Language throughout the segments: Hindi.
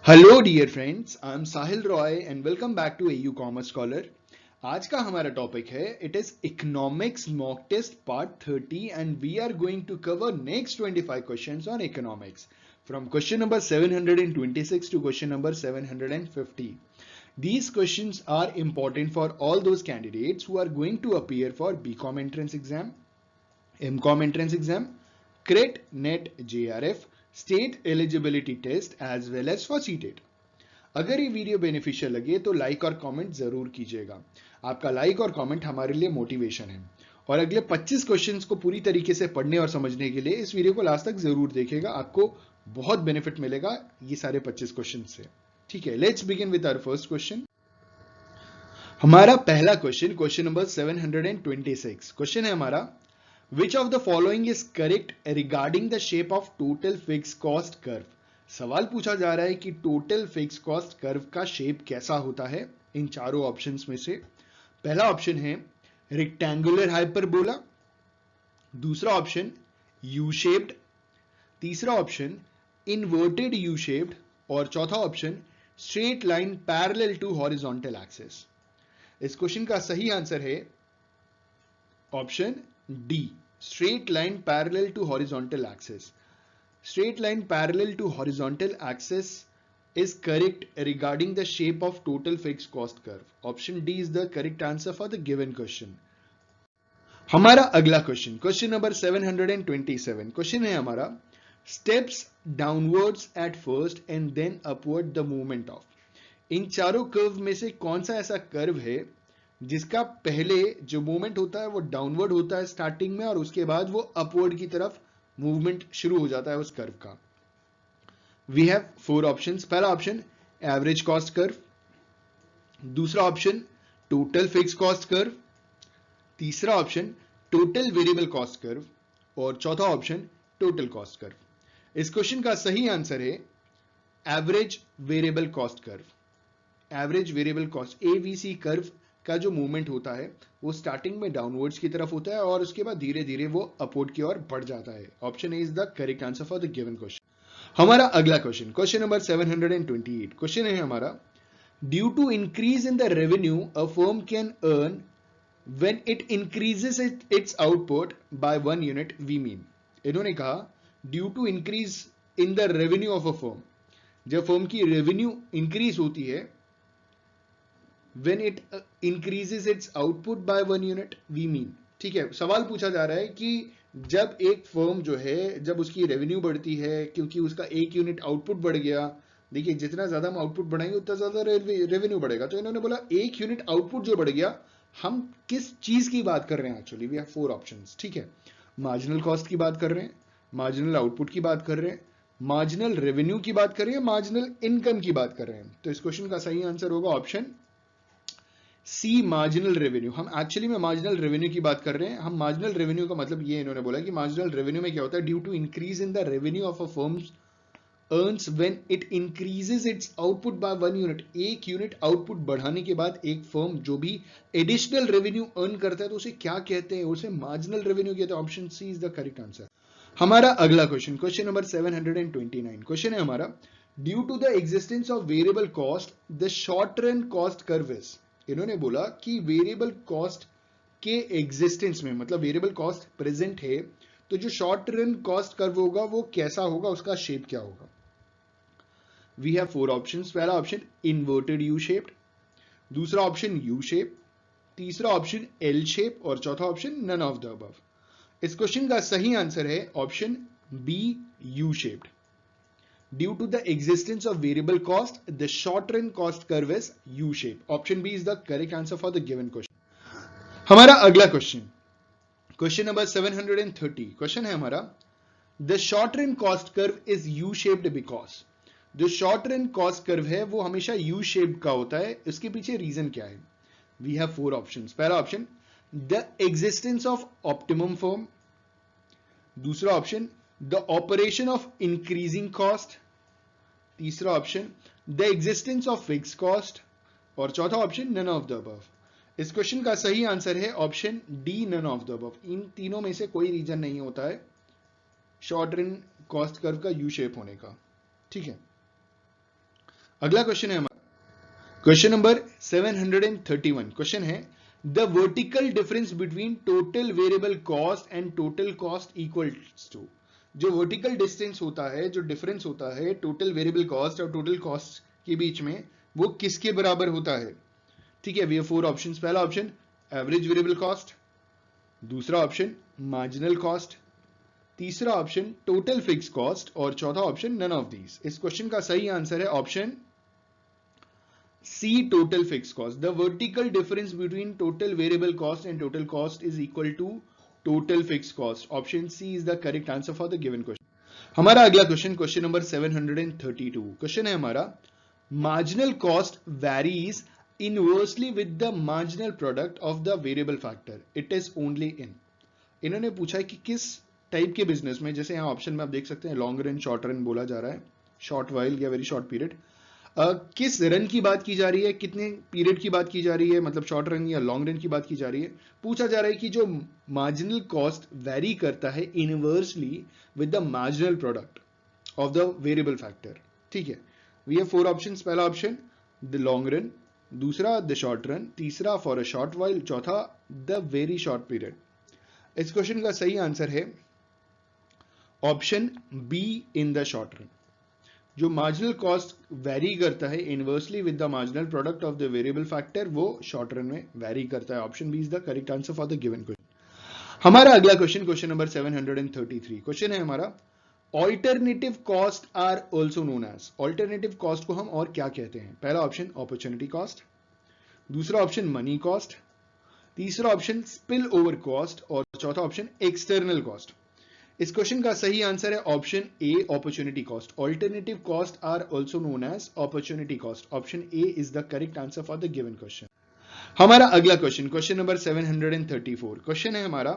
Hello dear friends, I am Sahil Roy and welcome back to AU commerce scholar. आज का हमारा टॉपिक है it is economics mock test part 30 and we are going to cover next 25 questions on economics from question number 726 to question number 750. These questions are important for all those candidates who are going to appear for BCom entrance exam, MCom entrance exam, CRET, NET, JRF, state eligibility test as well as for CTET. अगर ये वीडियो बेनिफिशियल लगे तो लाइक और कमेंट जरूर कीजिएगा. आपका लाइक और कमेंट हमारे लिए मोटिवेशन है. और अगले 25 क्वेश्चंस को पूरी तरीके से पढ़ने और समझने के लिए इस वीडियो को लास्ट तक जरूर देखिएगा. आपको बहुत बेनिफिट मिलेगा ये सारे 25 क्वेश्चन से. ठीक है, let's begin with our first question. हमारा पहला क्वेश्चन नंबर 726. क्वेश्चन है हमारा, Which of the following is correct regarding the shape of total fixed cost curve? सवाल पूछा जा रहा है कि टोटल फिक्स कॉस्ट कर्व का शेप कैसा होता है इन चारों ऑप्शंस में से. पहला ऑप्शन है रेक्टेंगुलर हाइपरबोला, दूसरा ऑप्शन यू शेप्ड, तीसरा ऑप्शन इन्वर्टेड यू शेप्ड और चौथा option straight line parallel to horizontal axis. इस क्वेश्चन का सही आंसर है option D, straight line parallel to horizontal axis. Straight line parallel to horizontal axis is correct regarding the shape of total fixed cost curve. Option D is the correct answer for the given question. हमारा अगला क्वेश्चन नंबर 727. क्वेश्चन है हमारा, steps downwards at first and then upward the movement of. इन चारों कर्व में से कौन सा ऐसा कर्व है जिसका पहले जो मूवमेंट होता है वो डाउनवर्ड होता है स्टार्टिंग में और उसके बाद वो अपवर्ड की तरफ मूवमेंट शुरू हो जाता है उस कर्व का. We have 4 options. पहला ऑप्शन एवरेज कॉस्ट कर्व, दूसरा option total fix cost curve, तीसरा option total variable cost curve और चौथा ऑप्शन टोटल कॉस्ट कर्व. इस क्वेश्चन का सही आंसर है average variable cost curve. Average variable cost AVC curve का जो मूवमेंट होता है वो स्टार्टिंग में डाउनवर्ड्स की तरफ होता है और उसके बाद धीरे धीरे वो अपवर्ड की ओर बढ़ जाता है. Option A is the correct answer for the given question. हमारा अगला क्वेश्चन नंबर 728. क्वेश्चन है हमारा, due to increase in the revenue a firm can earn when it increases its output by 1 unit we mean. इन्होंने कहा due to increase in the revenue of a firm, जब फर्म की रेवेन्यू इंक्रीज होती है when it increases its output by 1 unit we mean. ठीक है, सवाल पूछा जा रहा है कि जब एक फर्म जो है जब उसकी रेवेन्यू बढ़ती है क्योंकि उसका 1 यूनिट आउटपुट बढ़ गया. देखिए जितना ज्यादा हम आउटपुट बढ़ाएंगे उतना ज्यादा रेवेन्यू बढ़ेगा. तो इन्होंने बोला 1 यूनिट आउटपुट जो बढ़ गया, हम किस चीज की बात कर रहे हैं एक्चुअली. We have 4 options. ठीक है, मार्जिनल कॉस्ट की बात कर रहे हैं, मार्जिनल आउटपुट की बात कर रहे हैं, मार्जिनल रेवेन्यू की बात कर रहे हैं, मार्जिनल इनकम की बात कर रहे हैं. तो इस क्वेश्चन का सही आंसर होगा ऑप्शन सी, मार्जिनल रेवेन्यू. हम एक्चुअली में मार्जिनल रेवेन्यू की बात कर रहे हैं. हम मार्जिनल रेवेन्यू का मतलब ये इन्होंने बोला कि मार्जिनल रेवेन्यू में क्या होता है, due to increase in the revenue of a firm earns when it increases its output by 1 unit. 1 unit output बढ़ाने के बाद एक फर्म जो भी एडिशनल रेवेन्यू अर्न करता है तो उसे क्या कहते हैं, उसे मार्जिनल रेवेन्यू कहते हैं. Option C is the correct answer. हमारा अगला क्वेश्चन नंबर 729. क्वेश्चन है हमारा, due to the existence of variable cost the short run cost curve is. इन्होंने बोला कि वेरिएबल कॉस्ट के एग्जिस्टेंस में, मतलब वेरिएबल कॉस्ट प्रेजेंट है तो जो शॉर्ट रन कॉस्ट कर्व होगा वो कैसा होगा, उसका शेप क्या होगा. We have 4 options. पहला ऑप्शन इन्वर्टेड यू शेप्ड, दूसरा ऑप्शन यू शेप, तीसरा ऑप्शन एल शेप और चौथा option none of the above. इस क्वेश्चन का सही आंसर है option B, U shaped. Due to the existence of variable cost, the short run cost curve is U-shape. Option B is the correct answer for the given question. हमारा अगला क्वेश्चन नंबर 730. क्वेश्चन है हमारा, the short run cost curve is U-shaped because. जो short run cost curve है वो हमेशा U-shaped का होता है. इसके पीछे रीजन क्या है. We have 4 options. पहला option the existence of optimum firm, दूसरा option the operation of increasing cost, तीसरा option the existence of fix cost और चौथा option none of the above. इस क्वेश्चन का सही आंसर है option D, none of the above. इन तीनों में से कोई रीजन नहीं होता है शॉर्ट रन कॉस्ट कर्व का यू शेप होने का. ठीक है, अगला क्वेश्चन है हमारा क्वेश्चन नंबर 731। क्वेश्चन है the vertical difference between total variable cost and total cost equals to. जो वर्टिकल डिस्टेंस होता है, जो डिफरेंस होता है टोटल वेरिएबल कॉस्ट और टोटल कॉस्ट के बीच में, वो किसके बराबर होता है? ठीक है, वी हैव 4 ऑप्शंस। पहला ऑप्शन एवरेज वेरिएबल कॉस्ट, दूसरा ऑप्शन मार्जिनल कॉस्ट, तीसरा ऑप्शन टोटल फिक्स कॉस्ट और चौथा ऑप्शन नन ऑफ दीज। इस क्वेश्चन का सही आंसर है option C, total fix cost. The vertical difference between total variable cost and total cost is equal to total fix cost. Option C is the correct answer for the given question. हमारा अगला क्वेश्चन, क्वेश्चन नंबर 732। क्वेश्चन है हमारा marginal cost varies inversely with the marginal product of the variable factor, it is only in. इन्होंने पूछा है कि किस टाइप के बिजनेस में, जैसे यहां ऑप्शन में आप देख सकते हैं लॉन्ग रन, शॉर्ट रन बोला जा रहा है, शॉर्ट वाइल या वेरी शॉर्ट पीरियड, किस रन की बात की जा रही है, कितने पीरियड की बात की जा रही है, मतलब शॉर्ट रन या लॉन्ग रन की बात की जा रही है। पूछा जा रहा है कि जो मार्जिनल कॉस्ट वेरी करता है inversely with the marginal product of the variable factor. ठीक है, वी हैव 4 ऑप्शंस। पहला ऑप्शन द लॉन्ग रन, दूसरा द शॉर्ट रन, तीसरा फॉर अ शॉर्ट वाइल, चौथा द वेरी शॉर्ट पीरियड। इस क्वेश्चन का सही आंसर है option B, in the short run. जो मार्जिनल कॉस्ट वेरी करता है inversely with the marginal product of the variable factor, वो शॉर्ट रन में वेरी करता है। Option B is the correct answer for the given question. हमारा अगला क्वेश्चन, क्वेश्चन नंबर 733। क्वेश्चन है हमारा alternative cost are also known as. Alternative cost को हम और क्या कहते हैं? पहला ऑप्शन अपॉर्चुनिटी कॉस्ट, दूसरा ऑप्शन मनी कॉस्ट, तीसरा ऑप्शन स्पिल ओवर कॉस्ट और चौथा ऑप्शन एक्सटर्नल कॉस्ट। इस क्वेश्चन का सही आंसर है option A, opportunity cost. Alternative cost are also known as opportunity cost. Option A is the correct answer for the given question. हमारा अगला क्वेश्चन, क्वेश्चन नंबर 734। क्वेश्चन है हमारा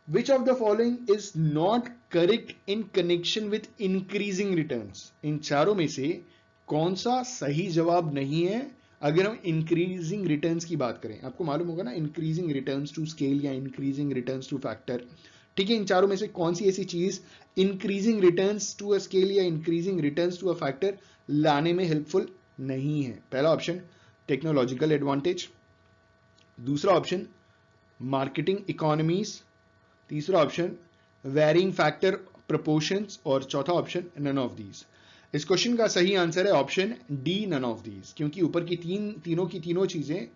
which of the following is not correct in connection with increasing returns. इन चारों में से कौन सा सही जवाब नहीं है अगर हम इंक्रीजिंग रिटर्न्स की बात करें? आपको मालूम होगा ना, इंक्रीजिंग रिटर्न्स टू स्केल या इंक्रीजिंग रिटर्न्स टू फैक्टर। ठीक है, इन चारों में से कौन सी ऐसी चीज increasing returns to a scale या increasing returns to a factor लाने में हेल्पफुल नहीं है? पहला ऑप्शन टेक्नोलॉजिकल एडवांटेज, दूसरा ऑप्शन मार्केटिंग इकोनॉमीज, तीसरा ऑप्शन वेरिंग फैक्टर प्रोपोर्शंस और चौथा ऑप्शन नन ऑफ दीज। इस क्वेश्चन का सही आंसर है option D, none of these, क्योंकि ऊपर की तीनों चीजें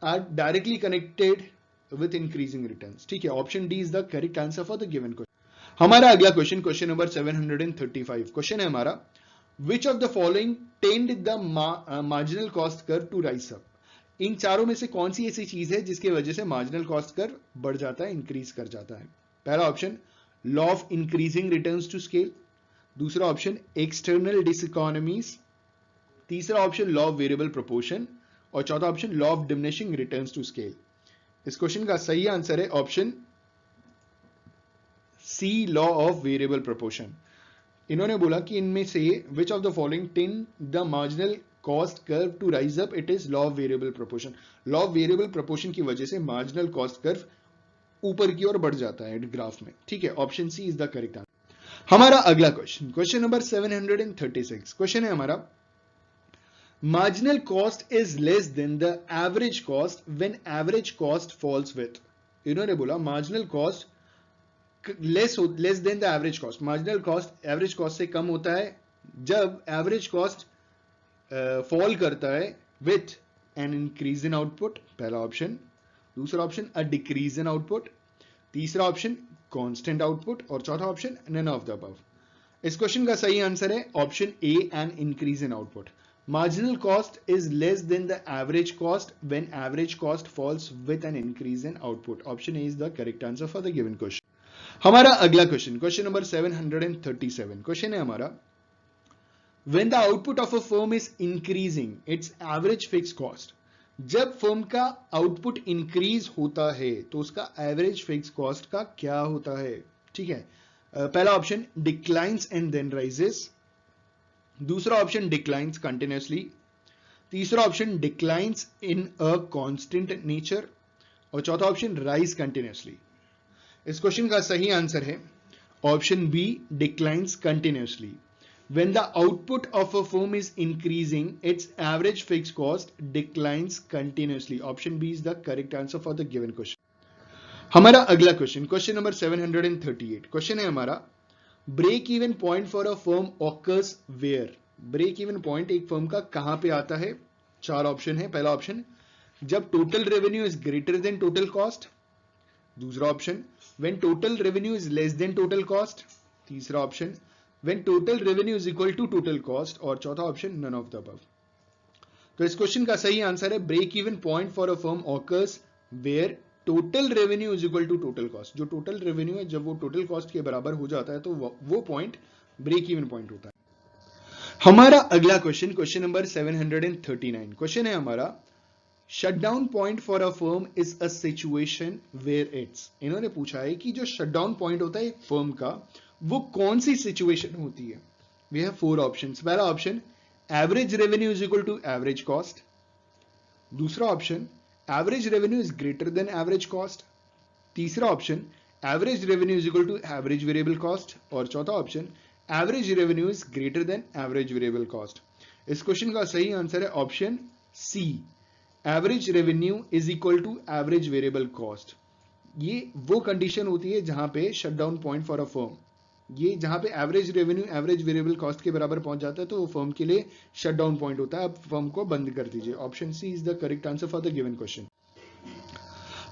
are directly connected with increasing returns। ठीक है, option D is the correct answer for the given question. हमारा अगला क्वेश्चन, क्वेश्चन नंबर 735। क्वेश्चन है हमारा which of the following tend the marginal cost curve to rise up. इन चारों में से कौन सी ऐसी चीज है जिसकी वजह से मार्जिनल कॉस्ट कर्व बढ़ जाता है, इंक्रीज कर जाता है? पहला option law of increasing returns to scale, दूसरा ऑप्शन एक्सटर्नल डिसइकोनॉमीज, तीसरा option law of variable proportion और चौथा option law of diminishing returns to scale. इस क्वेश्चन का सही आंसर है option C, law of variable proportion. इन्होंने बोला कि इनमें से which of the following tend the marginal cost curve to rise up, it is law of variable proportion. Law of variable proportion की वजह से मार्जिनल कॉस्ट कर्व ऊपर की ओर बढ़ जाता है ग्राफ में। ठीक है, option C is the correct answer. हमारा अगला क्वेश्चन, क्वेश्चन नंबर 736। क्वेश्चन है हमारा marginal cost is less than the average cost when average cost falls with। इन्होंने बोला marginal cost less than the average cost। marginal cost average cost से कम होता है जब average cost fall करता है with an increase in output। पहला ऑप्शन, दूसरा option a decrease in output, तीसरा ऑप्शन constant output और चौथा option none of the above। इस क्वेश्चन का सही आंसर है option A, an increase in output। Marginal cost is less than the average cost when average cost falls with an increase in output। Option A is the correct answer for the given question। हमारा अगला क्वेश्चन, क्वेश्चन नंबर 737। क्वेश्चन है हमारा when the output of a firm is increasing its average fixed cost। जब फर्म का आउटपुट इंक्रीज होता है तो उसका एवरेज फिक्स कॉस्ट का क्या होता है? ठीक है, पहला option declines and then rises, दूसरा ऑप्शन डिक्लाइंस कंटिन्यूसली, तीसरा option declines in a constant nature और चौथा ऑप्शन राइज कंटिन्यूसली। इस क्वेश्चन का सही आंसर है option B, declines continuously. When the output of a firm is increasing, its average fixed cost declines continuously. Option B is the correct answer for the given question. हमारा अगला क्वेश्चन, क्वेश्चन नंबर 738. क्वेश्चन है हमारा, break even point for a firm occurs where. Break even point एक फर्म का कहां पे आता है? चार ऑप्शन है. पहला ऑप्शन, जब total revenue is greater than total cost. दूसरा option, when total revenue is less than total cost. तीसरा option, when total revenue is equal to total cost. और चौथा option, none of the above. तो इस क्वेश्चन का सही आंसर है break even point for a firm occurs where total revenue is equal to total cost. जो टोटल रेवेन्यू है जब वो टोटल कॉस्ट के बराबर हो जाता है तो वो पॉइंट ब्रेक इवन पॉइंट होता है. हमारा अगला क्वेश्चन, क्वेश्चन नंबर 739. क्वेश्चन है हमारा, shutdown point for a firm is a situation where its. इन्होंने पूछा है कि जो शटडाउन पॉइंट होता है एक फर्म का, वो कौन सी सिचुएशन होती है. We have four options. पहला option, average revenue is equal to average cost. दूसरा option, average revenue is greater than average cost. तीसरा option, average revenue is equal to average variable cost. और चौथा option, average revenue is greater than average variable cost. इस क्वेश्चन का सही आंसर है option C, average revenue is equal to average variable cost. ये वो कंडीशन होती है जहां पे shutdown point for a firm, ये जहां पे average revenue average variable cost के बराबर पहुंच जाता है तो वो फर्म के लिए शटडाउन पॉइंट होता है. अब फर्म को बंद कर दीजिए. Option C is the correct answer for the given question.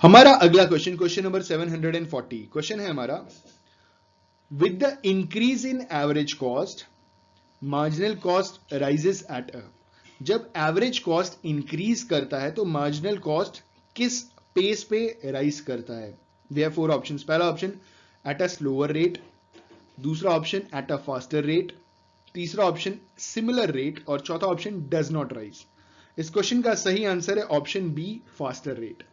हमारा अगला क्वेश्चन, क्वेश्चन नंबर 740. क्वेश्चन है हमारा, with the increase in average cost marginal cost rises at a. जब एवरेज कॉस्ट इंक्रीज करता है तो मार्जिनल कॉस्ट किस पेस पे राइज करता है. We have four options. पहला option, at a slower rate. दूसरा option, at a faster rate. तीसरा ऑप्शन, सिमिलर रेट. और चौथा ऑप्शन, डज नॉट राइज. इस क्वेश्चन का सही आंसर है option B, faster rate.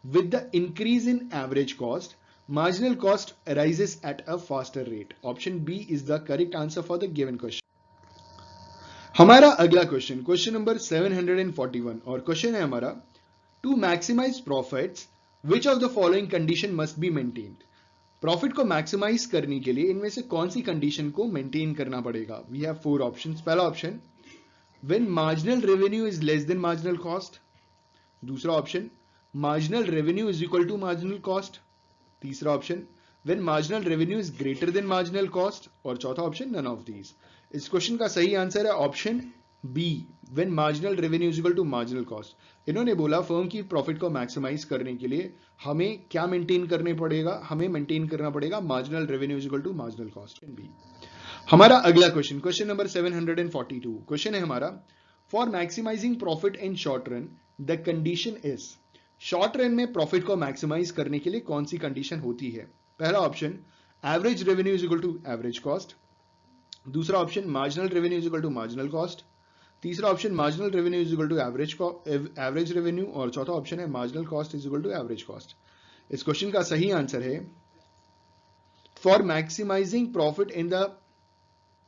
With the increase in average cost, marginal cost rises at a faster rate. Option B is the correct answer for the given question. हमारा अगला क्वेश्चन, क्वेश्चन नंबर 741. और क्वेश्चन है हमारा, to maximize profits which of the following condition must be maintained. Profit को मैक्सिमाइज करने के लिए इनमें से कौन सी कंडीशन को मेंटेन करना पड़ेगा. We have four options. पहला option, when marginal revenue is less than marginal cost. दूसरा option, marginal revenue is equal to marginal cost. तीसरा option, when marginal revenue is greater than marginal cost. और चौथा ऑप्शन, नन ऑफ दीज. इस क्वेश्चन का सही आंसर है option B, when marginal revenue is equal to marginal cost. इन्होंने बोला फर्म की प्रॉफिट को मैक्सिमाइज करने के लिए हमें क्या मेंटेन करने पड़ेगा, हमें मेंटेन करना पड़ेगा marginal revenue is equal to marginal cost. B. हमारा अगला क्वेश्चन, क्वेश्चन नंबर 742. क्वेश्चन है हमारा, for maximising profit in short run the condition is. Short run में प्रॉफिट को मैक्सिमाइज करने के लिए कौन सी कंडीशन होती है. पहला option, average revenue is equal to average cost. दूसरा option, marginal revenue is equal to marginal cost. तीसरा option, marginal revenue is equal to average revenue. और चौथा ऑप्शन है marginal cost is equal to average cost. इस क्वेश्चन का सही आंसर है, for maximising profit in the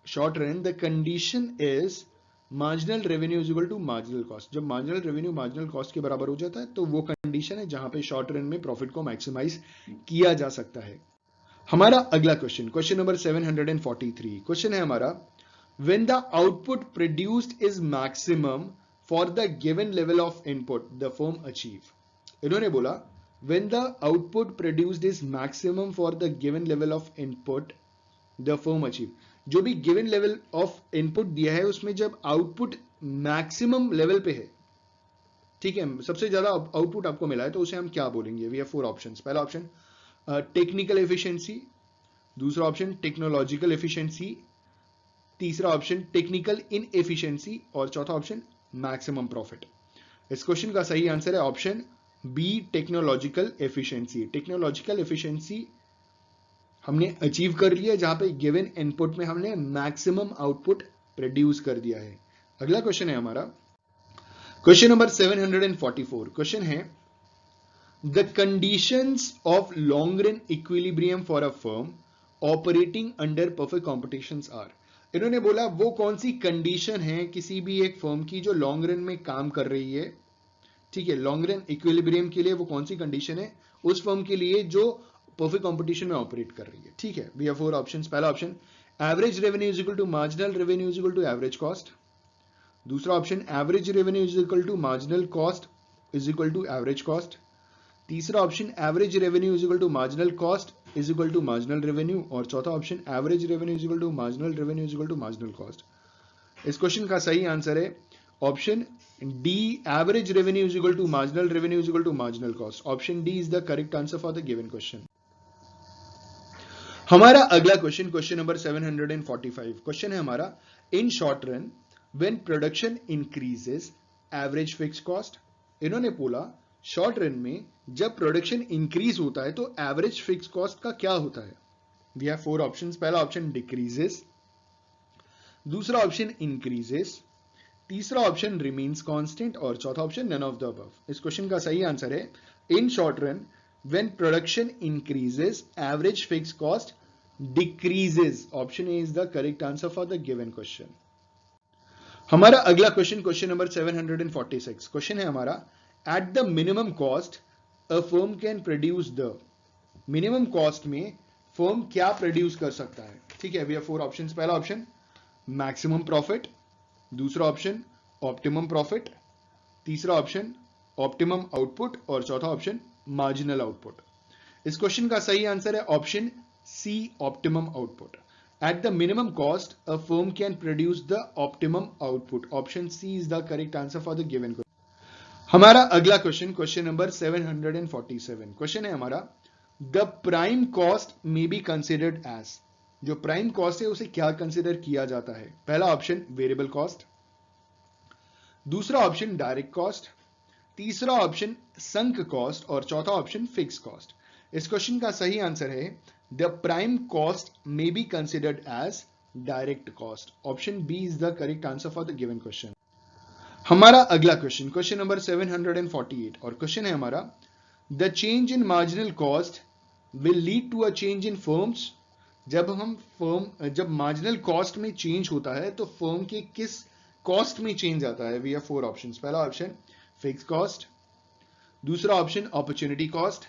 short run the condition is marginal revenue is equal to marginal cost. जब मार्जिनल रेवेन्यू मार्जिनल कॉस्ट के बराबर हो जाता है तो वो कंडीशन है जहां पे शॉर्ट रन में प्रॉफिट को मैक्सिमाइज किया जा सकता है. हमारा अगला क्वेश्चन, क्वेश्चन नंबर 743. क्वेश्चन है हमारा, when the output produced is maximum for the given level of input the firm achieve. इन्होंने बोला, when the output produced is maximum for the given level of input the firm achieve. जो भी गिवन लेवल ऑफ इनपुट दिया है उसमें जब आउटपुट मैक्सिमम लेवल पे है, ठीक है, सबसे ज्यादा आउटपुट आपको मिला है, तो उसे हम क्या बोलेंगे. We have four options. पहला ऑप्शन, टेक्निकल एफिशिएंसी. दूसरा ऑप्शन, टेक्नोलॉजिकल एफिशिएंसी. तीसरा ऑप्शन, टेक्निकल इनएफिशिएंसी. और चौथा ऑप्शन, मैक्सिमम प्रॉफिट. इस क्वेश्चन का सही आंसर है option B, technological efficiency. Technological efficiency हमने अचीव कर लिया जहां पे गिवन इनपुट में हमने मैक्सिमम आउटपुट प्रोड्यूस कर दिया है. अगला क्वेश्चन है हमारा, क्वेश्चन नंबर 744. क्वेश्चन है, the conditions of long run equilibrium for a firm operating under perfect competitions are. इन्होंने बोला वो कौन सी कंडीशन है किसी भी एक फर्म की जो लॉन्ग रन में काम कर रही है, ठीक है, लॉन्ग रन इक्विलिब्रियम के लिए वो कौन सी कंडीशन है उस फर्म के लिए जो परफेक्ट कंपटीशन में ऑपरेट कर रही है. ठीक है, वी हैव फोर ऑप्शंस. पहला option, average revenue is equal to marginal revenue is equal to average cost. दूसरा option average revenue is equal to marginal cost is equal to average cost. तीसरा option average revenue is equal to marginal cost is equal to marginal revenue. और चौथा option average revenue is equal to marginal revenue is equal to marginal cost. इस क्वेश्चन का सही आंसर है option D, average revenue is equal to marginal revenue is equal to marginal cost. Option D is the correct answer for the given question. हमारा अगला क्वेश्चन, क्वेश्चन नंबर 745। क्वेश्चन है हमारा, in short run when production increases average fix cost. इन्होंने बोला शॉर्ट रन में जब प्रोडक्शन इंक्रीज होता है तो एवरेज फिक्स कॉस्ट का क्या होता है। We have 4 options. पहला ऑप्शन डिक्रीजेस, दूसरा ऑप्शन इंक्रीजेस, तीसरा ऑप्शन रिमेन्स कांस्टेंट और चौथा option none of the above. इस क्वेश्चन का सही आंसर है in short run when production increases average fix cost decreases. Option A is the correct answer for the given question. हमारा अगला क्वेश्चन, क्वेश्चन नंबर 746। क्वेश्चन है हमारा, at the minimum cost a firm can produce the. Minimum cost में फर्म क्या प्रोड्यूस कर सकता है। ठीक है, वी हैव 4 ऑप्शंस। पहला ऑप्शन मैक्सिमम प्रॉफिट, दूसरा ऑप्शन ऑप्टिमम प्रॉफिट, तीसरा ऑप्शन ऑप्टिमम आउटपुट और चौथा ऑप्शन मार्जिनल आउटपुट। इस क्वेश्चन का सही आंसर है option C, optimum output. At the minimum cost a firm can produce the optimum output. Option C is the correct answer for the given question. हमारा अगला क्वेश्चन, क्वेश्चन नंबर 747। क्वेश्चन है हमारा, the prime cost may be considered as. जो प्राइम कॉस्ट है उसे क्या कंसिडर किया जाता है। पहला ऑप्शन वेरिएबल कॉस्ट, दूसरा ऑप्शन डायरेक्ट कॉस्ट, तीसरा ऑप्शन संक कॉस्ट और चौथा ऑप्शन फिक्स कॉस्ट। इस क्वेश्चन का सही आंसर है the prime cost may be considered as direct cost. Option B is the correct answer for the given question. हमारा अगला क्वेश्चन, क्वेश्चन नंबर 748 और क्वेश्चन है हमारा, the change in marginal cost will lead to a change in firms. जब मार्जिनल कॉस्ट में चेंज होता है तो फर्म के किस कॉस्ट में चेंज आता है। We have 4 options. पहला ऑप्शन फिक्स कॉस्ट, दूसरा ऑप्शन अपॉर्चुनिटी कॉस्ट,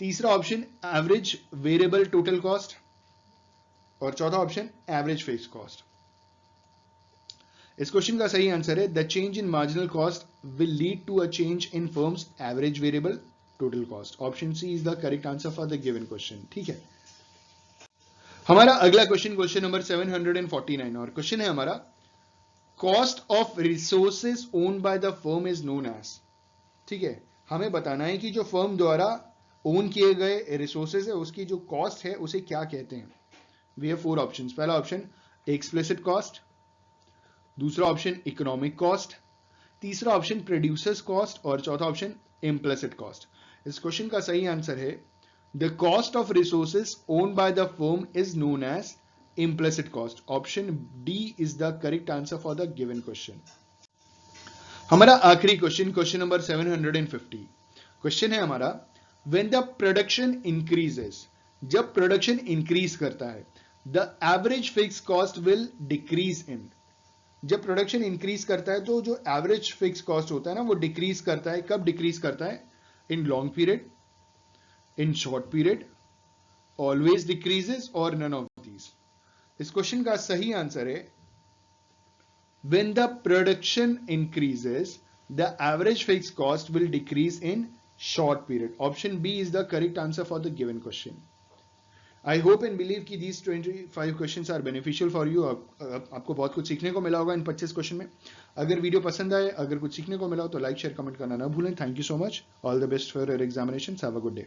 तीसरा option average variable total cost और चौथा ऑप्शन एवरेज फिक्स कॉस्ट। इस क्वेश्चन का सही आंसर है the change in marginal cost will lead to a change in firms average variable total cost. Option C is the correct answer for the given question. ठीक है, हमारा अगला क्वेश्चन, क्वेश्चन नंबर 749 और क्वेश्चन है हमारा, cost of resources owned by the firm is known as. ठीक है, हमें बताना है कि जो फर्म द्वारा ओन किए गए रिसोर्सेज है उसकी जो कॉस्ट है उसे क्या कहते हैं। We have 4 options. पहला ऑप्शन एक्सप्लिसिट कॉस्ट, दूसरा ऑप्शन इकोनॉमिक कॉस्ट, तीसरा ऑप्शन प्रोड्यूसर्स कॉस्ट और चौथा ऑप्शन इम्प्लिसिट कॉस्ट। इस क्वेश्चन का सही आंसर है the cost of resources owned by the firm is known as implicit cost. Option D is the correct answer for the given question. हमारा आखिरी क्वेश्चन, क्वेश्चन नंबर 750। क्वेश्चन है हमारा, व्हेन द प्रोडक्शन इंक्रीजेस। जब प्रोडक्शन इंक्रीज करता है the average fix cost will decrease इन। जब प्रोडक्शन इंक्रीज करता है तो जो एवरेज फिक्स कॉस्ट होता है ना वो डिक्रीज करता है। कब डिक्रीज करता है? In long period, in short period, always decreases और नन ऑफ दीज। इस क्वेश्चन का सही आंसर है when the production increases the average fix cost will decrease in short period. Option B is the correct answer for the given question. I hope and believe कि these 25 questions are beneficial for you. आपको बहुत कुछ सीखने को मिला होगा इन 25 क्वेश्चन में। अगर वीडियो पसंद आए, अगर कुछ सीखने को मिला हो तो लाइक शेयर कमेंट करना ना भूलें। Thank you so much. All the best for your examination. Have a good day.